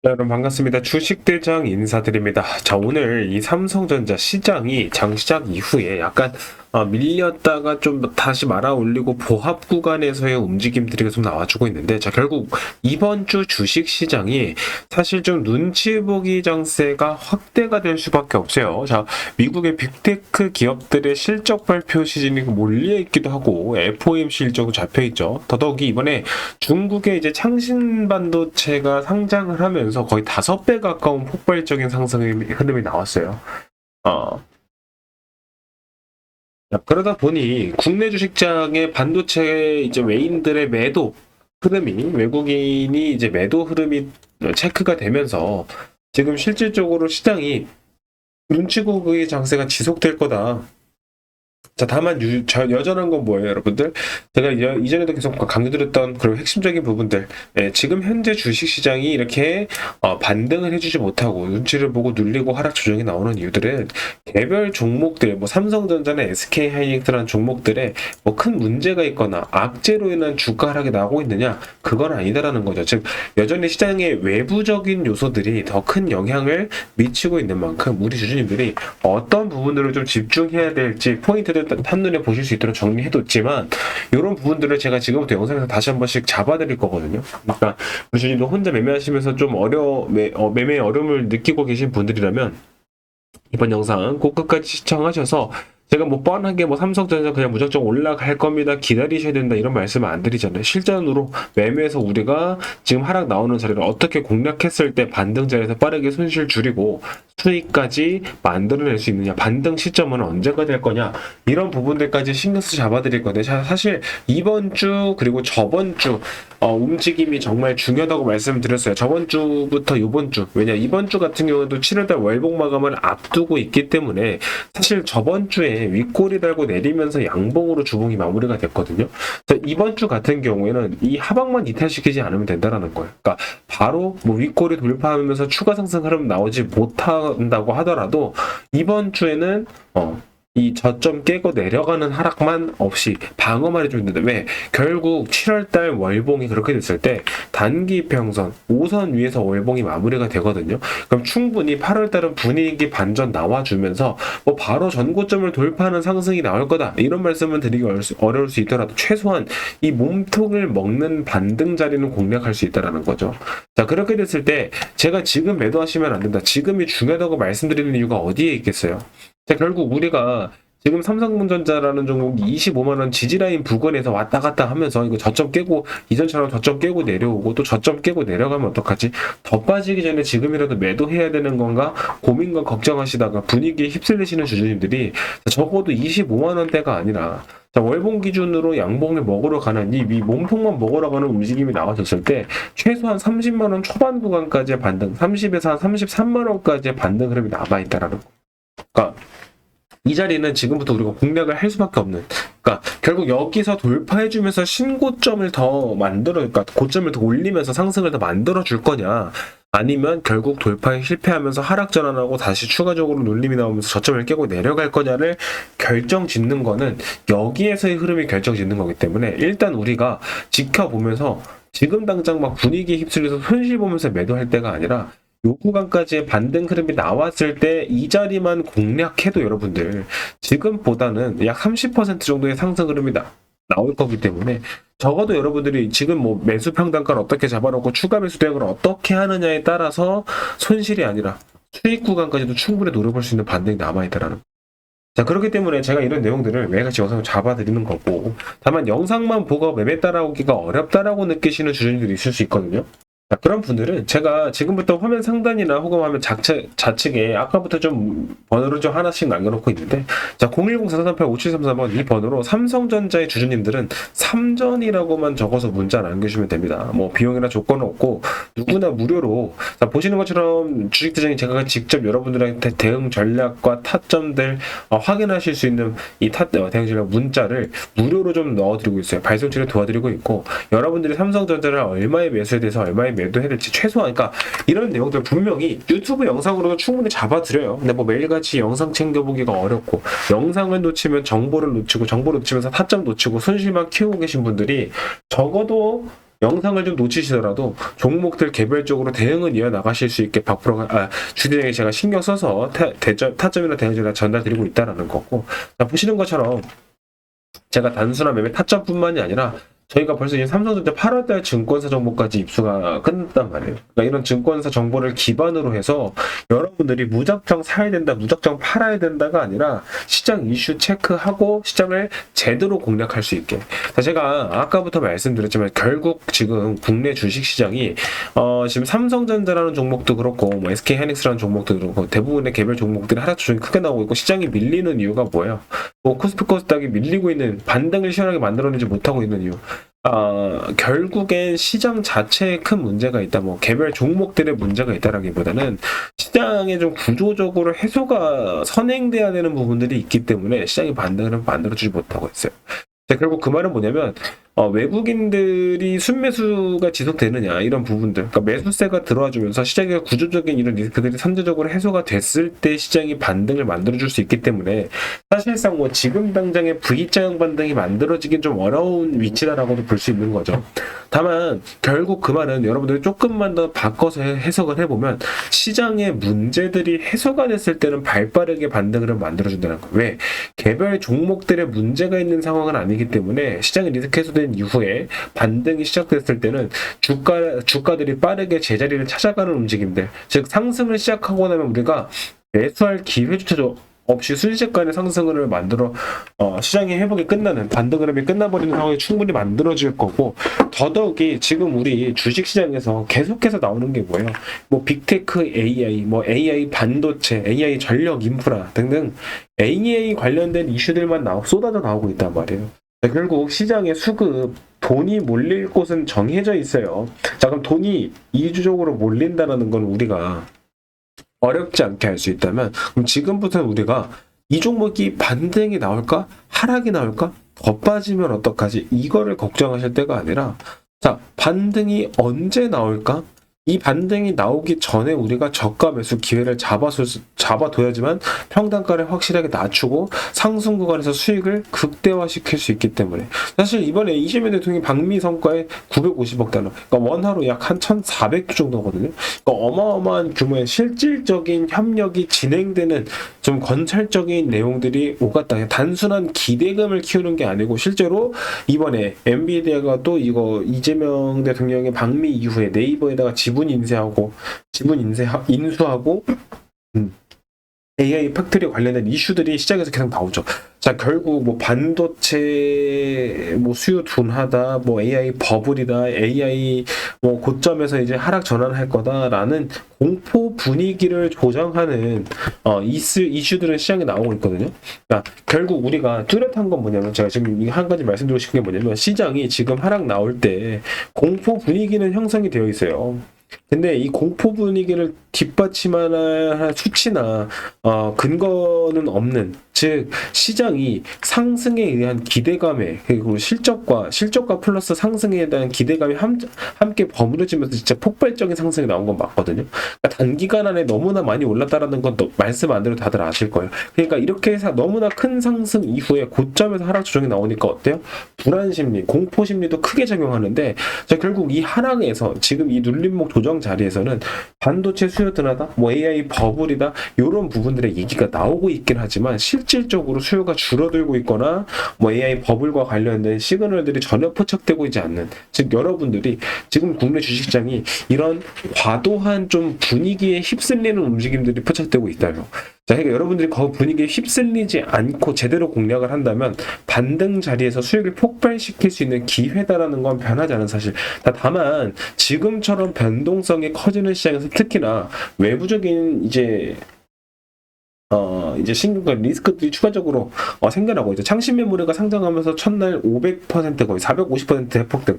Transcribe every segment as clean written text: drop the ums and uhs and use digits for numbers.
네, 여러분 반갑습니다. 주식대장 인사드립니다. 자, 오늘 이 삼성전자 시장이 장시작 이후에 약간 밀렸다가 좀 다시 말아 올리고 보합 구간에서의 움직임들이 좀 나와주고 있는데, 자, 결국 이번 주 주식 시장이 사실 좀 눈치 보기 장세가 확대가 될 수밖에 없어요. 자, 미국의 빅테크 기업들의 실적 발표 시즌이 몰려 있기도 하고 FOMC 일정도 잡혀 있죠. 더더욱이 이번에 중국의 이제 창신 반도체가 상장을 하면서 거의 5배 가까운 폭발적인 상승의 흐름이 나왔어요. 어, 그러다 보니 국내 주식장의 반도체 이제 외인들의 매도 흐름이, 외국인이 이제 매도 흐름이 체크가 되면서 지금 실질적으로 시장이 눈치 보기 장세가 지속될 거다. 자, 다만 여전한 건 뭐예요, 여러분들? 제가 이전에도 계속 강조드렸던 그런 핵심적인 부분들. 지금 현재 주식시장이 이렇게 반등을 해주지 못하고 눈치를 보고 눌리고 하락 조정이 나오는 이유들은 개별 종목들, 뭐 삼성전자나 SK하이닉스라는 종목들에 뭐 큰 문제가 있거나 악재로 인한 주가 하락이 나오고 있느냐? 그건 아니다라는 거죠. 즉, 여전히 시장의 외부적인 요소들이 더 큰 영향을 미치고 있는 만큼 우리 주주님들이 어떤 부분들을 좀 집중해야 될지 포인트를 한눈에 보실 수 있도록 정리해뒀지만, 이런 부분들을 제가 지금부터 영상에서 다시 한 번씩 잡아드릴 거거든요. 그러니까 우리 주님도 혼자 매매하시면서 좀 매매의 어려움을 느끼고 계신 분들이라면 이번 영상 꼭 끝까지 시청하셔서, 제가 뭐 뻔하게 뭐 삼성전자 그냥 무작정 올라갈 겁니다, 기다리셔야 된다, 이런 말씀을 안 드리잖아요. 실전으로 매매에서 우리가 지금 하락 나오는 자리를 어떻게 공략했을 때 반등 자리에서 빠르게 손실 줄이고 수익까지 만들어낼 수 있느냐, 반등 시점은 언제가 될 거냐, 이런 부분들까지 신경 써서 잡아드릴 건데, 사실 이번 주 그리고 저번 주 움직임이 정말 중요하다고 말씀드렸어요. 저번 주부터 이번 주, 왜냐 이번 주 같은 경우도 7월달 월봉 마감을 앞두고 있기 때문에 사실 저번 주에 윗꼬리 달고 내리면서 양봉으로 주봉이 마무리가 됐거든요. 이번 주 같은 경우에는 이 하방만 이탈시키지 않으면 된다라는 거예요. 그러니까 바로 뭐 윗꼬리 돌파하면서 추가 상승 흐름 나오지 못한다고 하더라도 이번 주에는 이 저점 깨고 내려가는 하락만 없이 방어만 해주면 되는데, 왜? 결국 7월달 월봉이 그렇게 됐을 때 단기 평선 5선 위에서 월봉이 마무리가 되거든요. 그럼 충분히 8월달은 분위기 반전 나와주면서 뭐 바로 전고점을 돌파하는 상승이 나올 거다, 이런 말씀은 드리기 어려울 수 있더라도 최소한 이 몸통을 먹는 반등 자리는 공략할 수 있다는 거죠. 자, 그렇게 됐을 때 제가 지금 매도하시면 안 된다, 지금이 중요하다고 말씀드리는 이유가 어디에 있겠어요? 자, 결국 우리가 지금 삼성전자라는 종목이 25만원 지지라인 부근에서 왔다 갔다 하면서 이거 저점 깨고, 이전처럼 저점 깨고 내려오고 또 저점 깨고 내려가면 어떡하지? 더 빠지기 전에 지금이라도 매도해야 되는 건가 고민과 걱정하시다가 분위기에 휩쓸리시는 주주님들이 적어도 25만원대가 아니라, 자, 월봉 기준으로 양봉을 먹으러 가는 이 몸통만 먹으러 가는 움직임이 나와졌을 때 최소한 30만원 초반 구간까지의 반등, 30에서 한 33만원까지의 반등 흐름이 남아있다라는 거. 그러니까 이 자리는 지금부터 우리가 공략을 할 수밖에 없는, 그러니까 결국 여기서 돌파해주면서 신고점을 더 그러니까 고점을 더 올리면서 상승을 더 만들어 줄 거냐, 아니면 결국 돌파에 실패하면서 하락 전환하고 다시 추가적으로 눌림이 나오면서 저점을 깨고 내려갈 거냐를 결정 짓는 거는 여기에서의 흐름이 결정 짓는 거기 때문에, 일단 우리가 지켜보면서 지금 당장 막 분위기에 휩쓸려서 손실 보면서 매도할 때가 아니라, 요 구간까지의 반등 흐름이 나왔을 때 이 자리만 공략해도 여러분들 지금보다는 약 30% 정도의 상승 흐름이 나올 거기 때문에, 적어도 여러분들이 지금 뭐 매수 평단가를 어떻게 잡아놓고 추가 매수 대응을 어떻게 하느냐에 따라서 손실이 아니라 수익 구간까지도 충분히 노려볼 수 있는 반등이 남아있다라는. 자, 그렇기 때문에 제가 이런 내용들을 매일같이 영상을 잡아드리는 거고, 다만 영상만 보고 매매 따라오기가 어렵다라고 느끼시는 주주님들이 있을 수 있거든요. 자, 그런 분들은 제가 지금부터 화면 상단이나 혹은 화면 좌측에 아까부터 좀 번호를 좀 하나씩 남겨놓고 있는데, 자, 010-4438-5733번 이 번호로 삼성전자의 주주님들은 3전이라고만 적어서 문자 남겨주시면 됩니다. 뭐 비용이나 조건은 없고 누구나 무료로, 자, 보시는 것처럼 주식대장이 제가 직접 여러분들한테 대응 전략과 타점들 확인하실 수 있는 이 대응 전략 문자를 무료로 좀 넣어드리고 있어요. 발송치를 도와드리고 있고, 여러분들이 삼성전자를 얼마에 매수에 대해서 얼마에 매도해야 될지 최소한, 그러니까 이런 내용들 분명히 유튜브 영상으로도 충분히 잡아드려요. 근데 뭐 매일같이 영상 챙겨보기가 어렵고, 영상을 놓치면 정보를 놓치고, 정보를 놓치면서 타점 놓치고 손실만 키우고 계신 분들이 적어도 영상을 좀 놓치시더라도 종목들 개별적으로 대응은 이어나가실 수 있게 주디에게 제가 신경 써서 타점이나 대응을 전달드리고 있다는 거고, 자, 보시는 것처럼 제가 단순한 매매 타점뿐만이 아니라 저희가 벌써 이제 삼성전자 8월달 증권사 정보까지 입수가 끝났단 말이에요. 그러니까 이런 증권사 정보를 기반으로 해서 여러분들이 무작정 사야 된다, 무작정 팔아야 된다가 아니라 시장 이슈 체크하고 시장을 제대로 공략할 수 있게. 자, 제가 아까부터 말씀드렸지만 결국 지금 국내 주식시장이 지금 삼성전자라는 종목도 그렇고 뭐 SK하이닉스라는 종목도 그렇고 대부분의 개별 종목들이 하락 조정이 크게 나오고 있고 시장이 밀리는 이유가 뭐예요? 뭐 코스피 코스닥이 밀리고 있는, 반등을 시원하게 만들어내지 못하고 있는 이유. 결국엔 시장 자체에 큰 문제가 있다, 뭐 개별 종목들의 문제가 있다라기보다는 시장에 좀 구조적으로 해소가 선행돼야 되는 부분들이 있기 때문에 시장이 반등을 만들어주지 못하고 있어요. 자, 결국 그 말은 뭐냐면 외국인들이 순매수가 지속되느냐 이런 부분들, 그러니까 매수세가 들어와주면서 시장의 구조적인 이런 리스크들이 선제적으로 해소가 됐을 때 시장이 반등을 만들어줄 수 있기 때문에 사실상 뭐 지금 당장의 V자형 반등이 만들어지긴 좀 어려운 위치다라고도 볼 수 있는 거죠. 다만 결국 그 말은 여러분들이 조금만 더 바꿔서 해석을 해보면 시장의 문제들이 해소가 됐을 때는 발빠르게 반등을 만들어준다는 거예요. 왜? 개별 종목들의 문제가 있는 상황은 아니기 때문에 시장의 리스크 해소된 이후에 반등이 시작됐을 때는 주가들이 빠르게 제자리를 찾아가는 움직임들, 즉 상승을 시작하고 나면 우리가 매수할 기회조차 없이 순식간에 상승을 만들어 시장의 회복이 끝나는, 반등 흐름이 끝나버리는 상황이 충분히 만들어질 거고, 더더욱이 지금 우리 주식시장에서 계속해서 나오는 게 뭐예요? 뭐 빅테크 AI, 뭐 AI 반도체, AI 전력 인프라 등등 AI 관련된 이슈들만 쏟아져 나오고 있단 말이에요. 결국 시장의 수급, 돈이 몰릴 곳은 정해져 있어요. 자, 그럼 돈이 이주적으로 몰린다는 건 우리가 어렵지 않게 할 수 있다면, 그럼 지금부터 우리가 이 종목이 반등이 나올까? 하락이 나올까? 더 빠지면 어떡하지? 이거를 걱정하실 때가 아니라, 자, 반등이 언제 나올까? 이 반등이 나오기 전에 우리가 저가 매수 기회를 잡아둬야지만 평단가를 확실하게 낮추고 상승 구간에서 수익을 극대화시킬 수 있기 때문에, 사실 이번에 이재명 대통령이 방미 성과에 950억 달러, 그러니까 원화로 약 한 1,400조 정도거든요. 그러니까 어마어마한 규모의 실질적인 협력이 진행되는 좀 건설적인 내용들이 오갔다. 단순한 기대감을 키우는 게 아니고 실제로 이번에 엔비디아가 또 이거 이재명 대통령의 방미 이후에 네이버에다가 지분 인수하고 AI 팩토리 관련된 이슈들이 시장에서 계속 나오죠. 자, 결국 뭐 반도체 뭐 수요 둔하다, 뭐 AI 버블이다, AI 뭐 고점에서 이제 하락 전환할 거다라는 공포 분위기를 조장하는 이슈들은 시장에 나오고 있거든요. 그러니까 결국 우리가 뚜렷한 건 뭐냐면, 제가 지금 한 가지 말씀드리고 싶은 게 뭐냐면, 시장이 지금 하락 나올 때 공포 분위기는 형성이 되어 있어요. 근데 이 공포 분위기를 뒷받침할 수치나 근거는 없는, 즉 시장이 상승에 의한 기대감에, 그리고 실적과 플러스 상승에 대한 기대감이 함께 버무려지면서 진짜 폭발적인 상승이 나온 건 맞거든요. 그러니까 단기간 안에 너무나 많이 올랐다라는 건 말씀 안 드려도 다들 아실 거예요. 그러니까 이렇게 해서 너무나 큰 상승 이후에 고점에서 하락 조정이 나오니까 어때요? 불안 심리, 공포 심리도 크게 작용하는데, 자, 결국 이 하락에서 지금 이 눌림목 조정 자리에서는 반도체 수요 둔하다, 뭐 AI 버블이다, 이런 부분들의 얘기가 나오고 있긴 하지만 실질적으로 수요가 줄어들고 있거나 뭐 AI 버블과 관련된 시그널들이 전혀 포착되고 있지 않는, 즉 여러분들이 지금 국내 주식시장이 이런 과도한 좀 분위기에 휩쓸리는 움직임들이 포착되고 있다요. 자, 그러니까 여러분들이 그 분위기에 휩쓸리지 않고 제대로 공략을 한다면 반등 자리에서 수익을 폭발시킬 수 있는 기회다라는 건 변하지 않은 사실. 다만 지금처럼 변동성이 커지는 시장에서 특히나 외부적인 이제 신규가 리스크들이 추가적으로 생겨나고 있죠. 창신 메모리가 상장하면서 첫날 500% 거의 450% 대폭등.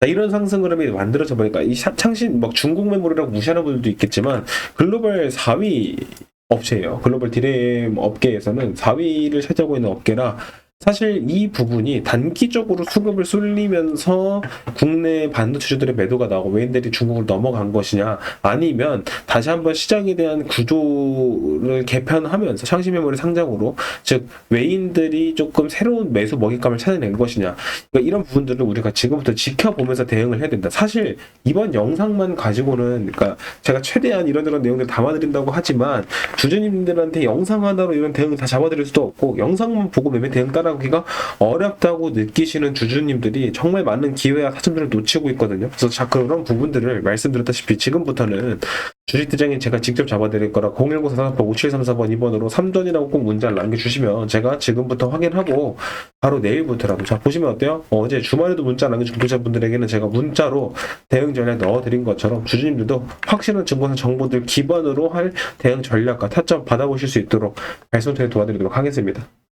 이런 상승 흐름이 만들어져 보니까 이 창신 막 중국 메모리라고 무시하는 분들도 있겠지만 글로벌 4위 업체예요. 글로벌 디램 업계에서는 4위를 차지하고 있는 업계라 사실 이 부분이 단기적으로 수급을 쏠리면서 국내 반도체주들의 매도가 나오고 외인들이 중국으로 넘어간 것이냐, 아니면 다시 한번 시장에 대한 구조를 개편하면서 상시 메모리 상장으로, 즉 외인들이 조금 새로운 매수 먹잇감을 찾아낸 것이냐, 그러니까 이런 부분들을 우리가 지금부터 지켜보면서 대응을 해야 된다. 사실 이번 영상만 가지고는, 그러니까 제가 최대한 이런 내용들 담아드린다고 하지만 주주님들한테 영상 하나로 이런 대응을 다 잡아드릴 수도 없고, 영상만 보고 매매 대응 따라가기가 어렵다고 느끼시는 주주님들이 정말 많은 기회와 타점들을 놓치고 있거든요. 그래서 자, 그런 부분들을 말씀드렸다시피 지금부터는 주식대장이 제가 직접 잡아드릴 거라 010-44-5734번 2번으로 3전이라고 꼭 문자를 남겨주시면 제가 지금부터 확인하고 바로 내일부터라도, 자 보시면 어때요? 어제 주말에도 문자 남겨준 구독자분들에게는 제가 문자로 대응 전략 넣어드린 것처럼 주주님들도 확실한 증거나 정보들 기반으로 할 대응 전략과 타점 받아보실 수 있도록 발송통해 도와드리도록 하겠습니다.